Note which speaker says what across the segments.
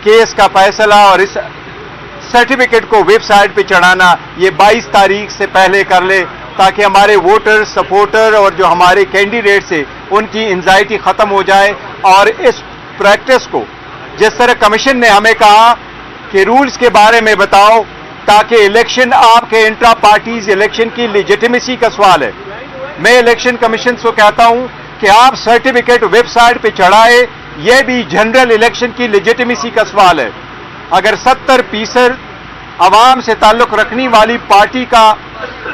Speaker 1: Case का फैसला और इस सर्टिफिकेट को वेबसाइट पे चढ़ाना ये 22 तारीख से पहले कर ले, ताकि हमारे वोटर, सपोर्टर और जो हमारे कैंडिडेट्स हैं उनकी एंजाइटी ख़त्म हो जाए। और इस प्रैक्टिस को जिस तरह कमीशन ने हमें कहा कि रूल्स के बारे में बताओ, ताकि इलेक्शन आपके इंट्रा पार्टीज इलेक्शन की लेजिटिमेसी का सवाल है। मैं इलेक्शन कमीशन को कहता हूं कि आप सर्टिफिकेट वेबसाइट पे चढ़ाए, यह भी जनरल इलेक्शन की लेजिटिमेसी का सवाल है। अगर 70% आवाम से ताल्लुक रखने वाली पार्टी का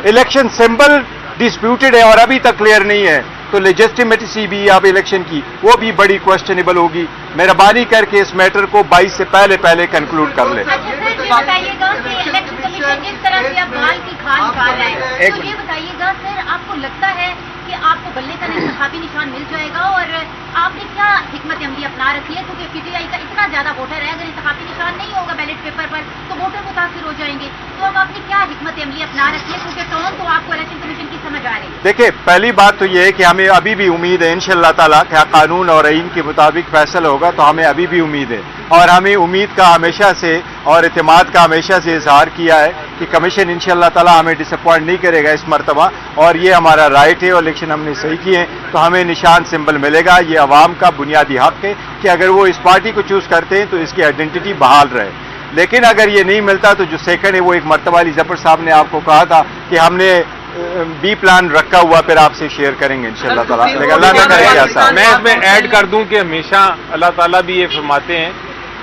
Speaker 1: इलेक्शन सिंबल डिस्प्यूटेड है और अभी तक क्लियर नहीं है, तो लेजिटिमेसी भी अब इलेक्शन की वो भी बड़ी क्वेश्चनएबल होगी। मेहरबानी करके इस मैटर को 22 से पहले कंक्लूड कर ले।
Speaker 2: अच्छा सर, ये बताइएगा कि इलेक्शन कमीशन जिस तरह से अब बाल की खाल निकाल रहा है, तो ये बताइएगा सर, आपको लगता है कि आपको बल्ले का इंतखाबी निशान मिल जाएगा, और आपने क्या हिकमत अमली अपना रखी है? क्योंकि पीटीआई का इतना ज्यादा वोटर है, अगर इंतखाबी निशान नहीं होगा बैलेट पेपर पर तो वोटर मुतासिर हो जाएंगे। तो अब आपने क्या हिकमत अमली अपना रखी है, क्योंकि टोन तो आपको इलेक्शन कमीशन की समझ आ रही है?
Speaker 1: देखिए, पहली बात तो ये है कि हमें अभी भी उम्मीद है इंशाअल्लाह ताला कि कानून और आईन के मुताबिक फैसला होगा, तो हमें अभी भी उम्मीद है। और हमें उम्मीद का हमेशा से और इत्मीनाद का हमेशा से इजहार किया है कि कमीशन इंशाअल्लाह ताला हमें डिसअपॉइंट नहीं करेगा इस मरतबा, और ये हमारा राइट है और इलेक्शन हमने सही किए हैं, तो हमें निशान सिंबल मिलेगा। ये अवाम का बुनियादी हक है कि अगर वो इस पार्टी को चूज करते हैं तो इसकी आइडेंटिटी बहाल रहे। लेकिन अगर ये नहीं मिलता तो जो सेकंड है वो एक मरतबा अली जफर साहब ने आपको कहा था कि हमने बी प्लान रखा हुआ, फिर आपसे शेयर करेंगे इंशाअल्लाह ताला। लेकिन अल्लाह ना करे ऐसा।
Speaker 3: मैं इसमें ऐड कर दूं कि हमेशा अल्लाह ताला भी ये फरमाते हैं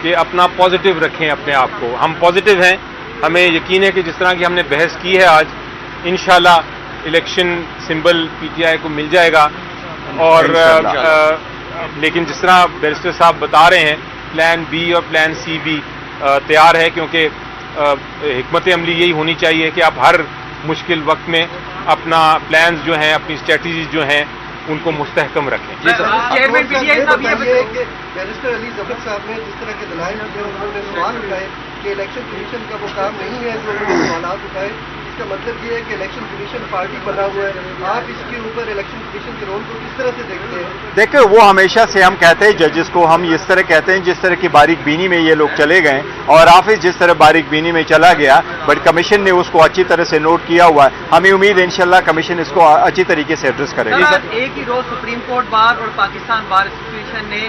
Speaker 3: कि अपना पॉजिटिव रखें अपने आप को। हम पॉजिटिव हैं, हमें यकीन है कि जिस तरह की हमने बहस की है आज, इंशाल्लाह इलेक्शन सिंबल पीटीआई को मिल जाएगा। और लेकिन जिस तरह बैरिस्टर साहब बता रहे हैं, प्लान बी और प्लान सी भी तैयार है, क्योंकि हिकमत अमली यही होनी चाहिए कि आप हर मुश्किल वक्त में अपना प्लान्स जो हैं, अपनी स्ट्रेटजीज जो हैं, उनको मुस्तहकम रखें।
Speaker 4: चेयरमैन पीटीआई साहब ये बताइए कि बैरिस्टर अली जफर साहब ने जिस तरह के दलाइल दिए, उन्होंने सवाल उठाए कि इलेक्शन कमीशन का वो काम नहीं है, जो उन्होंने सवाल उठाए, इसका मतलब ये है कि इलेक्शन कमीशन पार्टी बना हुआ है। आप इसके ऊपर इलेक्शन कमीशन के रोल को किस तरह से देखते हैं?
Speaker 1: देखिए, वो हमेशा से हम कहते हैं जजेस को, हम इस तरह कहते हैं जिस तरह की बारीक बीनी में ये लोग चले गए, और ऑफिस जिस तरह बारीक बीनी में चला गया, बट कमीशन ने उसको अच्छी तरह से नोट किया हुआ है। हमें उम्मीद है इंशाल्लाह कमीशन इसको अच्छी तरीके से एड्रेस करेगा।
Speaker 5: एक ही रोज सुप्रीम कोर्ट बार और पाकिस्तान बार एसोसिएशन ने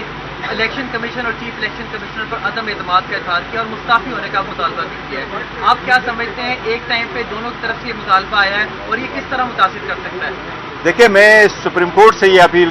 Speaker 5: इलेक्शन कमीशन और चीफ इलेक्शन कमिश्नर पर अदम एतमाद का इजहार किया और मुस्ताफी होने का मुतालबा भी किया है। आप क्या समझते हैं, एक टाइम पे दोनों की तरफ से ये मुतालबा आया है और ये किस तरह मुतासिर कर सकता है?
Speaker 1: देखिए, मैं सुप्रीम कोर्ट से ये अपील